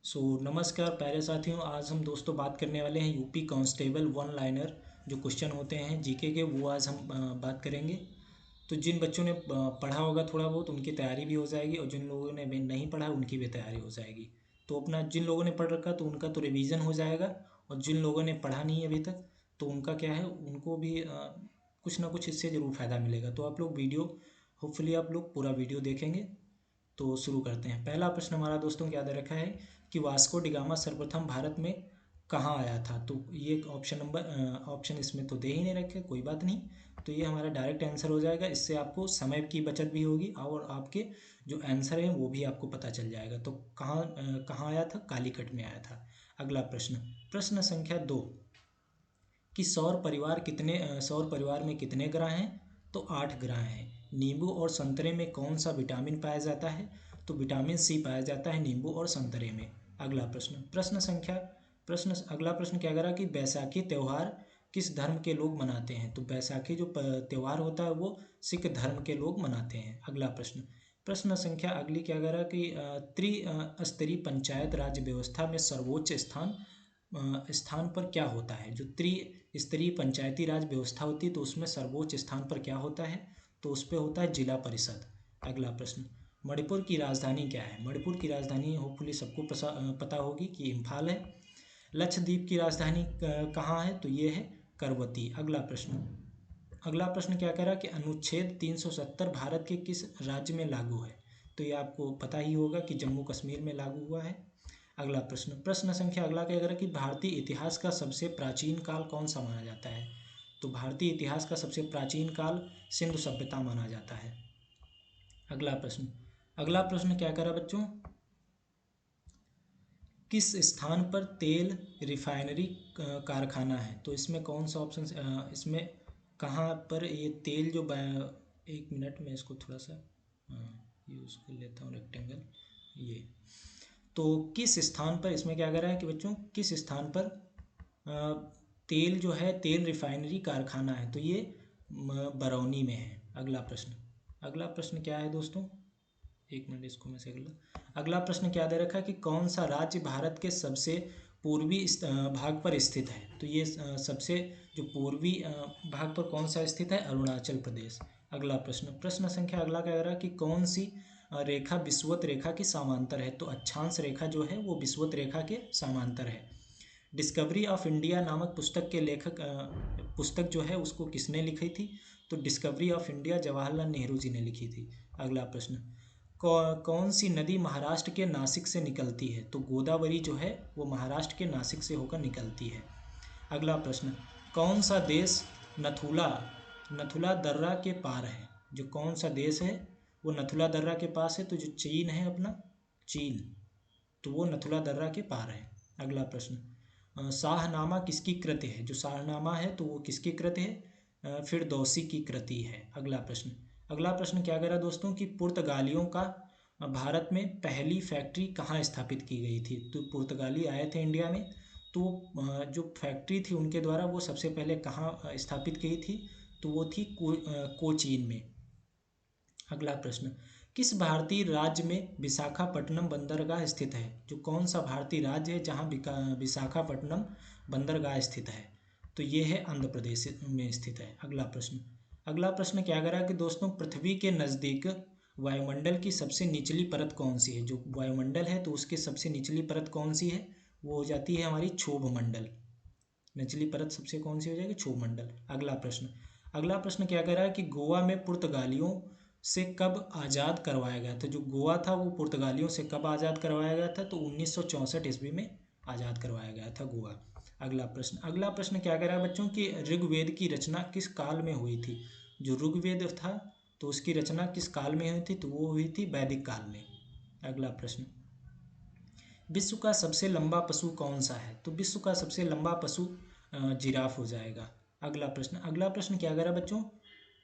नमस्कार प्यारे साथियों। आज हम दोस्तों बात करने वाले हैं यूपी कांस्टेबल वन लाइनर जो क्वेश्चन होते हैं जीके के, वो आज हम बात करेंगे। तो जिन बच्चों ने पढ़ा होगा थोड़ा बहुत, उनकी तैयारी भी हो जाएगी, और जिन लोगों ने भी नहीं पढ़ा उनकी भी तैयारी हो जाएगी। तो अपना जिन लोगों ने पढ़ रखा तो उनका तो रिवीजन हो जाएगा, और जिन लोगों ने पढ़ा नहीं अभी तक तो उनका क्या है, उनको भी कुछ ना कुछ इससे ज़रूर फ़ायदा मिलेगा। तो आप लोग वीडियो, होपफुली आप लोग पूरा वीडियो देखेंगे। तो शुरू करते हैं। पहला प्रश्न हमारा दोस्तों क्या दे रखा है कि वास्को डिगामा सर्वप्रथम भारत में कहाँ आया था। तो ये ऑप्शन इसमें तो दे ही नहीं रखे, कोई बात नहीं। तो ये हमारा डायरेक्ट आंसर हो जाएगा। इससे आपको समय की बचत भी होगी और आपके जो आंसर है वो भी आपको पता चल जाएगा। तो कहाँ आया था, कालीकट में आया था। अगला प्रश्न, प्रश्न संख्या 2 कि सौर परिवार में कितने ग्रह हैं। तो 8 ग्रह हैं। नींबू और संतरे में कौन सा विटामिन पाया जाता है। तो विटामिन सी पाया जाता है नींबू और संतरे में। अगला प्रश्न, अगला प्रश्न क्या करा कि बैसाखी त्यौहार किस धर्म के लोग मनाते हैं। तो बैसाखी जो त्यौहार होता है वो सिख धर्म के लोग मनाते हैं। अगला प्रश्न, प्रश्न संख्या अगली क्या करा कि त्रिस्तरीय पंचायत राज व्यवस्था में सर्वोच्च स्थान पर क्या होता है। जो त्रिस्तरीय पंचायती राज व्यवस्था होती है तो उसमें सर्वोच्च स्थान पर क्या होता है। तो उस पर होता है जिला परिषद। अगला प्रश्न, मणिपुर की राजधानी क्या है। मणिपुर की राजधानी होपफुली सबको पता होगी कि इम्फाल है। लक्षद्वीप की राजधानी कहाँ है। तो ये है करवती। अगला प्रश्न क्या कह रहा है कि अनुच्छेद 370 भारत के किस राज्य में लागू है। तो ये आपको पता ही होगा कि जम्मू कश्मीर में लागू हुआ है। अगला प्रश्न, प्रश्न संख्या अगला क्या कह रहा है कि भारतीय इतिहास का सबसे प्राचीन काल कौन सा माना जाता है। तो भारतीय इतिहास का सबसे प्राचीन काल सिंधु सभ्यता माना जाता है। अगला प्रश्न क्या करा बच्चों, किस स्थान पर तेल रिफाइनरी कारखाना है। तो इसमें कौन सा ऑप्शन, इसमें कहाँ पर ये तेल जो एक मिनट में इसको थोड़ा सा यूज़ कर लेता हूँ रेक्टेंगल। ये तो किस स्थान पर, इसमें क्या कर रहा है कि बच्चों किस स्थान पर तेल जो है, तेल रिफाइनरी कारखाना है। तो ये बरौनी में है। अगला प्रश्न क्या है दोस्तों, एक मिनट इसको मैं से अगला प्रश्न क्या दे रखा है कि कौन सा राज्य भारत के सबसे पूर्वी भाग पर स्थित है। तो ये सबसे जो पूर्वी भाग पर कौन सा स्थित है, अरुणाचल प्रदेश। प्रश्न संख्या अगला क्या कह रहा है कि कौन सी रेखा विषुवत रेखा की समांतर है। तो अक्षांश रेखा जो है वो विषुवत रेखा के समांतर है। डिस्कवरी ऑफ इंडिया नामक पुस्तक के लेखक, पुस्तक जो है उसको किसने लिखी थी। तो discovery of India Jawaharlal Nehru ji ने लिखी थी। अगला प्रश्न, कौन सी नदी महाराष्ट्र के नासिक से निकलती है। तो गोदावरी जो है वो महाराष्ट्र के नासिक से होकर निकलती है। अगला प्रश्न, कौन सा देश नथुला नथुला दर्रा के पार है। जो कौन सा देश है वो नथुला दर्रा के पास है। तो जो चीन है अपना, चीन, तो वो नथुला दर्रा के पार है। अगला प्रश्न, शाहनामा किसकी कृति है। जो शाहनामा है तो वो किसकी कृति है, फिरदौसी की कृति है। अगला प्रश्न क्या कह रहा है दोस्तों कि पुर्तगालियों का भारत में पहली फैक्ट्री कहाँ स्थापित की गई थी। तो पुर्तगाली आए थे इंडिया में, तो जो फैक्ट्री थी उनके द्वारा वो सबसे पहले कहाँ स्थापित की थी। तो वो थी कोचीन में। अगला प्रश्न, किस भारतीय राज्य में विशाखापट्टनम बंदरगाह स्थित है। जो कौन सा भारतीय राज्य है जहाँ विशाखापट्टनम बंदरगाह स्थित है। तो ये है आंध्र प्रदेश में स्थित है। अगला प्रश्न क्या कह रहा है कि दोस्तों पृथ्वी के नज़दीक वायुमंडल की सबसे निचली परत कौन सी है। जो वायुमंडल है तो उसकी सबसे निचली परत कौन सी है, वो हो जाती है हमारी क्षोभ मंडल। निचली परत सबसे कौन सी हो जाएगी, क्षोभ मंडल। अगला प्रश्न क्या कह रहा है कि गोवा में पुर्तगालियों से कब आज़ाद करवाया गया था। जो गोवा था वो पुर्तगालियों से कब आज़ाद करवाया गया था। तो 1964 ईस्वी में आज़ाद करवाया गया था गोवा। अगला प्रश्न क्या कह रहा है बच्चों कि ऋग्वेद की रचना किस काल में हुई थी। जो ऋग्वेद था तो उसकी रचना किस काल में हुई थी। तो वो हुई थी वैदिक काल में। अगला प्रश्न, विश्व का सबसे लंबा पशु कौन सा है। तो विश्व का सबसे लंबा पशु जिराफ हो जाएगा। अगला प्रश्न क्या कह रहा है बच्चों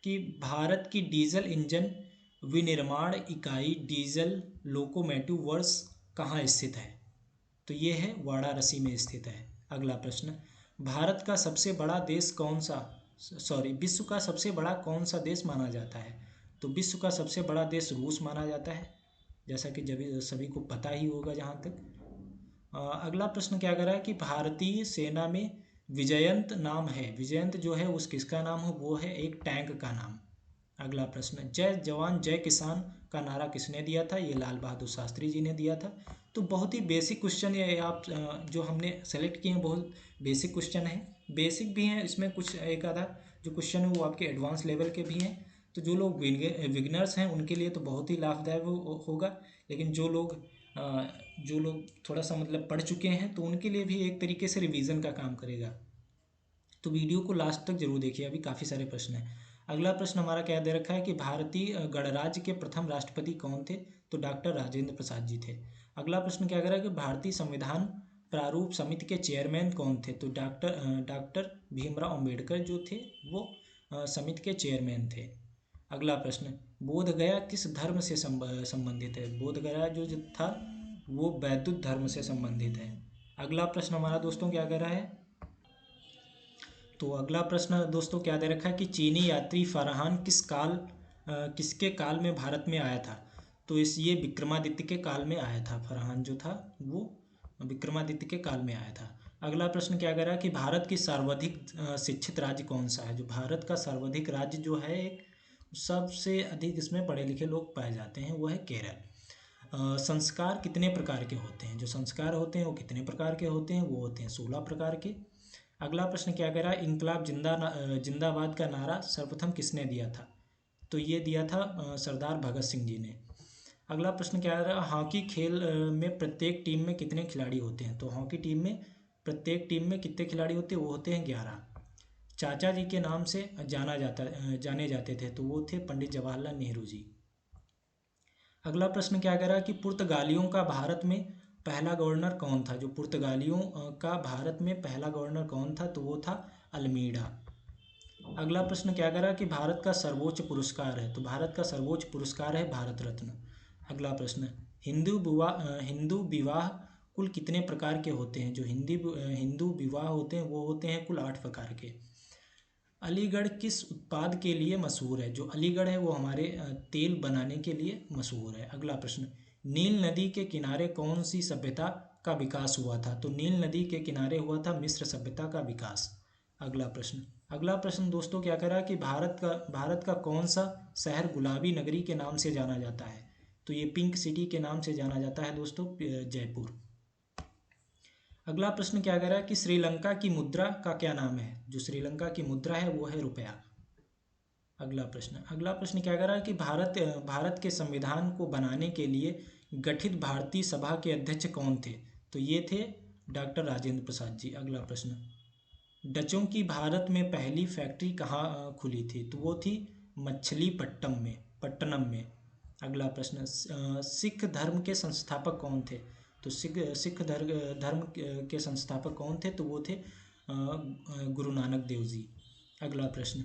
कि भारत की डीजल इंजन विनिर्माण इकाई डीजल लोकोमोटिव वर्क्स कहाँ स्थित है। तो ये है वाराणसी में स्थित है। अगला प्रश्न, भारत का सबसे बड़ा देश कौन सा, विश्व का सबसे बड़ा कौन सा देश माना जाता है। तो विश्व का सबसे बड़ा देश रूस माना जाता है, जैसा कि सभी को पता ही होगा जहाँ तक। अगला प्रश्न क्या कर रहा है कि भारतीय सेना में विजयंत नाम है, विजयंत जो है उस किसका नाम हो, वो है एक टैंक का नाम। अगला प्रश्न, जय जवान जय किसान का नारा किसने दिया था, ये लाल बहादुर शास्त्री जी ने दिया था। तो बहुत ही बेसिक क्वेश्चन ये आप जो हमने सेलेक्ट किए हैं बहुत बेसिक क्वेश्चन है, बेसिक भी हैं, इसमें कुछ एक आधा जो क्वेश्चन है वो आपके एडवांस लेवल के भी हैं। तो जो लोग बिगनर्स हैं उनके लिए तो बहुत ही लाभदायक होगा, लेकिन जो लोग थोड़ा सा मतलब पढ़ चुके हैं तो उनके लिए भी एक तरीके से रिवीजन का काम करेगा। तो वीडियो को लास्ट तक जरूर देखिए, अभी काफ़ी सारे प्रश्न हैं। अगला प्रश्न हमारा क्या दे रखा है कि भारतीय गणराज्य के प्रथम राष्ट्रपति कौन थे, तो डॉक्टर राजेंद्र प्रसाद जी थे। अगला प्रश्न क्या कर रहा है कि भारतीय संविधान प्रारूप समिति के चेयरमैन कौन थे, तो डॉक्टर भीमराव अंबेडकर जो थे वो समिति के चेयरमैन थे। अगला प्रश्न, बोध गया किस धर्म से संबंधित है, बोध गया जो था वो वैदिक धर्म से संबंधित है। अगला प्रश्न हमारा दोस्तों क्या कर रहा है, तो अगला प्रश्न दोस्तों क्या दे रखा है कि चीनी यात्री फरहान किसके काल में भारत में आया था, तो ये विक्रमादित्य के काल में आया था, फरहान जो था वो विक्रमादित्य के काल में आया था। अगला प्रश्न क्या कर रहा है कि भारत की सर्वाधिक शिक्षित राज्य कौन सा है, जो भारत का सर्वाधिक राज्य जो है एक सबसे अधिक इसमें पढ़े लिखे लोग पाए जाते हैं वो है केरल। संस्कार कितने प्रकार के होते हैं, जो संस्कार होते हैं वो कितने प्रकार के होते हैं, वो होते हैं 16 प्रकार के। अगला प्रश्न क्या कह रहा है, इनकलाब जिंदाबाद का नारा सर्वप्रथम किसने दिया था, तो ये दिया था सरदार भगत सिंह जी ने। अगला प्रश्न क्या कह रहा है, हॉकी खेल में प्रत्येक टीम में कितने खिलाड़ी होते हैं, तो हॉकी टीम में प्रत्येक टीम में कितने खिलाड़ी होते हैं, वो होते हैं 11। चाचा जी के नाम से जाने जाते थे, तो वो थे पंडित जवाहरलाल नेहरू जी। अगला प्रश्न क्या कह रहा है कि पुर्तगालियों का भारत में पहला गवर्नर कौन था, जो पुर्तगालियों का भारत में पहला गवर्नर कौन था, तो वो था अल्मीडा। अगला प्रश्न क्या कह रहा है कि भारत का सर्वोच्च पुरस्कार है, तो भारत का सर्वोच्च पुरस्कार है भारत रत्न। अगला प्रश्न, हिंदू विवाह कुल कितने प्रकार के होते हैं, जो हिंदू विवाह होते हैं वो होते हैं कुल 8 प्रकार के। अलीगढ़ किस उत्पाद के लिए मशहूर है, जो अलीगढ़ है वो हमारे तेल बनाने के लिए मशहूर है। अगला प्रश्न, नील नदी के किनारे कौन सी सभ्यता का विकास हुआ था, तो नील नदी के किनारे हुआ था मिस्र सभ्यता का विकास। अगला प्रश्न दोस्तों क्या कह रहा है कि भारत का कौन सा शहर गुलाबी नगरी के नाम से जाना जाता है, तो ये पिंक सिटी के नाम से जाना जाता है दोस्तों जयपुर। अगला प्रश्न क्या कह रहा है कि श्रीलंका की मुद्रा का क्या नाम है, जो श्रीलंका की मुद्रा है वो है रुपया। अगला प्रश्न क्या कह रहा है कि भारत के संविधान को बनाने के लिए गठित भारतीय सभा के अध्यक्ष कौन थे, तो ये थे डॉक्टर राजेंद्र प्रसाद जी। अगला प्रश्न, डचों की भारत में पहली फैक्ट्री कहाँ खुली थी, तो वो थी पट्टनम में। अगला प्रश्न, सिख धर्म के संस्थापक कौन थे, तो सिख धर्म के संस्थापक कौन थे, तो वो थे गुरु नानक देव जी। अगला प्रश्न,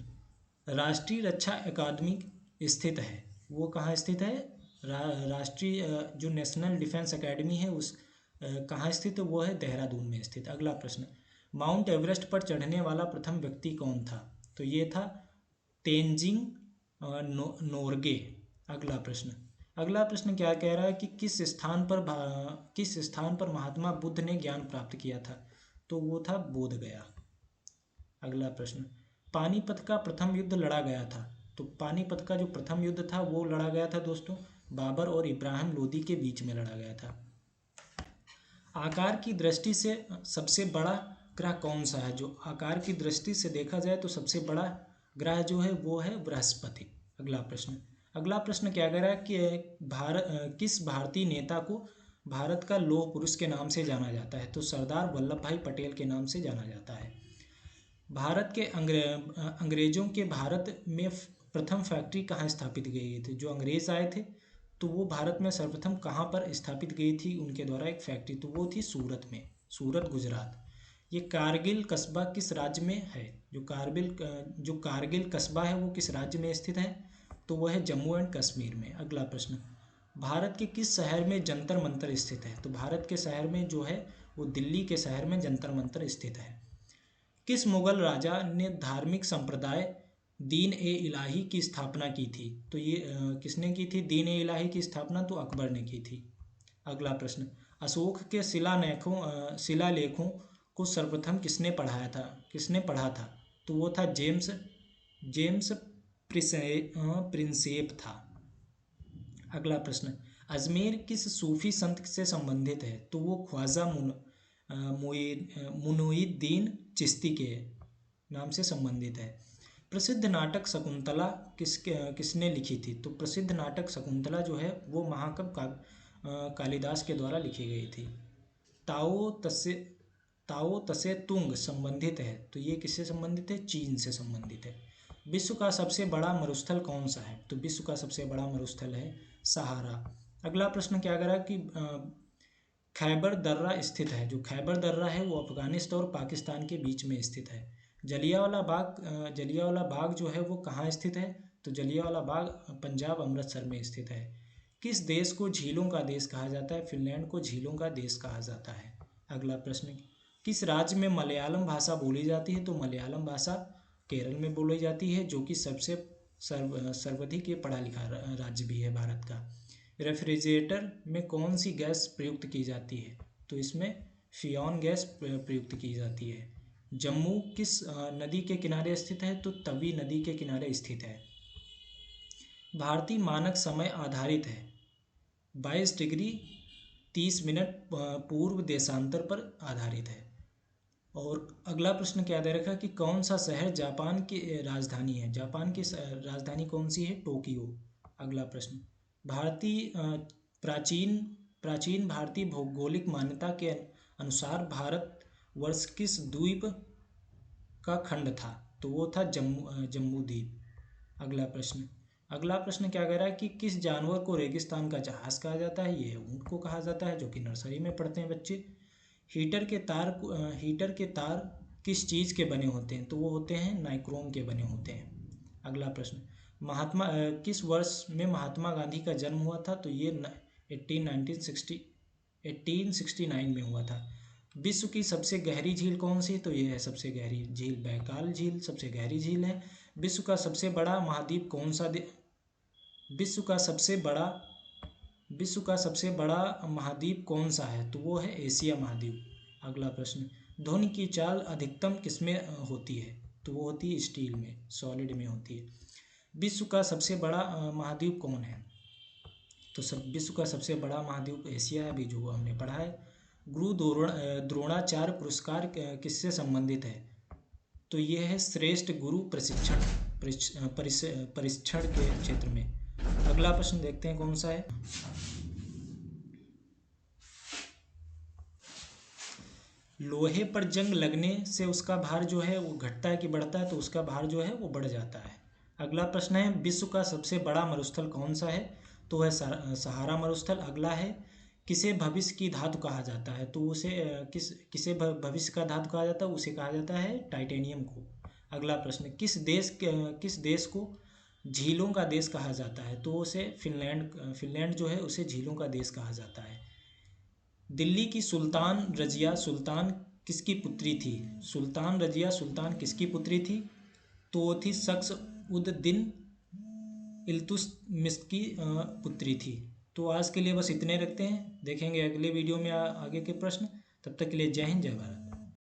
राष्ट्रीय रक्षा अकादमी स्थित है, वो कहाँ स्थित है, राष्ट्रीय जो नेशनल डिफेंस अकेडमी है उस कहाँ स्थित है, वो है देहरादून में स्थित। अगला प्रश्न, माउंट एवरेस्ट पर चढ़ने वाला प्रथम व्यक्ति कौन था, तो ये था तेंजिंग नोरगे। अगला प्रश्न क्या कह रहा है कि किस स्थान पर महात्मा बुद्ध ने ज्ञान प्राप्त किया था, तो वो था बोध गया। अगला प्रश्न, पानीपत का प्रथम युद्ध लड़ा गया था, तो पानीपत का जो प्रथम युद्ध था वो लड़ा गया था दोस्तों बाबर और इब्राहिम लोदी के बीच में लड़ा गया था। आकार की दृष्टि से सबसे बड़ा ग्रह कौन सा है, जो आकार की दृष्टि से देखा जाए तो सबसे बड़ा ग्रह जो है वो है बृहस्पति। अगला प्रश्न क्या कह रहा है कि किस भारतीय नेता को भारत का लौह पुरुष के नाम से जाना जाता है, तो सरदार वल्लभ भाई पटेल के नाम से जाना जाता है। भारत के अंग्रेजों के भारत में प्रथम फैक्ट्री कहाँ स्थापित गई थी, जो अंग्रेज आए थे तो वो भारत में सर्वप्रथम कहाँ पर स्थापित गई थी उनके द्वारा एक फैक्ट्री, तो वो थी सूरत में, सूरत गुजरात। ये कारगिल कस्बा किस राज्य में है, जो कारगिल कस्बा है वो किस राज्य में स्थित है, तो वो है जम्मू एंड कश्मीर में। अगला प्रश्न, भारत के किस शहर में जंतर मंतर स्थित है, तो भारत के शहर में जो है वो दिल्ली के शहर में जंतर मंतर स्थित है। किस मुगल राजा ने धार्मिक संप्रदाय दीन ए इलाही की स्थापना की थी, तो ये किसने की थी दीन ए इलाही की स्थापना, तो अकबर ने की थी। अगला प्रश्न, अशोक के शिलालेखों को सर्वप्रथम किसने पढ़ा था? तो वो था जेम्स प्रिंसेप था। अगला प्रश्न, अजमेर किस सूफी संत से संबंधित है? तो वो ख्वाजा मुइनुद्दीन चिश्ती के नाम से संबंधित है। प्रसिद्ध नाटक शकुंतला किसने लिखी थी? तो प्रसिद्ध नाटक शकुंतला जो है वो महाकवि कालिदास के द्वारा लिखी गई थी। ताओ तसे तुंग संबंधित है, तो ये किससे संबंधित है? चीन से संबंधित है। विश्व का सबसे बड़ा मरुस्थल कौन सा है? तो विश्व का सबसे बड़ा मरुस्थल है सहारा। अगला प्रश्न क्या करा कि खैबर दर्रा स्थित है। जो खैबर दर्रा है वो अफगानिस्तान और पाकिस्तान के बीच में स्थित है। जलियांवाला बाग जो है वो कहाँ स्थित है? तो जलियांवाला बाग पंजाब अमृतसर में स्थित है। किस देश को झीलों का देश कहा जाता है? फिनलैंड को झीलों का देश कहा जाता है। अगला प्रश्न, किस राज्य में मलयालम भाषा बोली जाती है? तो मलयालम भाषा केरल में बोली जाती है, जो कि सबसे सर्वाधिक ये पढ़ा लिखा राज्य भी है भारत का। रेफ्रिजरेटर में कौन सी गैस प्रयुक्त की जाती है? तो इसमें फियॉन गैस प्रयुक्त की जाती है। जम्मू किस नदी के किनारे स्थित है? तो तवी नदी के किनारे स्थित है। भारतीय मानक समय आधारित है 22 डिग्री 30 मिनट पूर्व देशांतर पर आधारित है। और अगला प्रश्न क्या दे रखा कि कौन सा शहर जापान की राजधानी है? जापान की राजधानी कौन सी है? टोक्यो। अगला प्रश्न, प्राचीन भारतीय भौगोलिक मान्यता के अनुसार भारत वर्ष किस द्वीप का खंड था? तो वो था जम्मू द्वीप। अगला प्रश्न क्या कह रहा है कि किस जानवर को रेगिस्तान का जहाज कहा जाता है? ये ऊँट को कहा जाता है, जो कि नर्सरी में पढ़ते हैं बच्चे। हीटर के तार किस चीज़ के बने होते हैं? तो वो होते हैं नाइक्रोम के बने होते हैं। अगला प्रश्न, किस वर्ष में महात्मा गांधी का जन्म हुआ था? तो ये 1869 में हुआ था। विश्व की सबसे गहरी झील कौन सी? तो ये है सबसे गहरी झील बैकाल झील सबसे गहरी झील है। विश्व का सबसे बड़ा महाद्वीप कौन सा? विश्व का सबसे बड़ा महाद्वीप कौन सा है? तो वो है एशिया महाद्वीप। अगला प्रश्न, ध्वनि की चाल अधिकतम किसमें होती है? तो वो होती है स्टील में, सॉलिड में होती है। विश्व का सबसे बड़ा महाद्वीप कौन है? तो विश्व का सबसे बड़ा महाद्वीप एशिया है, अभी जो हमने पढ़ा है। गुरु द्रोणाचार्य पुरस्कार किससे संबंधित है? तो ये है श्रेष्ठ गुरु परीक्षण के क्षेत्र में। अगला प्रश्न देखते हैं कौन सा है। लोहे पर जंग लगने से उसका भार जो है वो घटता है कि बढ़ता है? तो उसका भार जो है वो बढ़ जाता है। अगला प्रश्न है विश्व का सबसे बड़ा मरुस्थल कौन सा है? तो है सहारा मरुस्थल। अगला है किसे भविष्य की धातु कहा जाता है? तो उसे किसे भविष्य का धातु कहा जाता है? उसे कहा जाता है टाइटेनियम को। अगला प्रश्न, किस देश को झीलों का देश कहा जाता है? तो उसे फिनलैंड जो है उसे झीलों का देश कहा जाता है। दिल्ली की सुल्तान रजिया सुल्तान किसकी पुत्री थी? सुल्तान रजिया सुल्तान किसकी पुत्री थी? तो वो थी शख्स उद दिन इल्तुतमिश की पुत्री थी। तो आज के लिए बस इतने रखते हैं, देखेंगे अगले वीडियो में आगे के प्रश्न। तब तक के लिए जय हिंद जय भारत।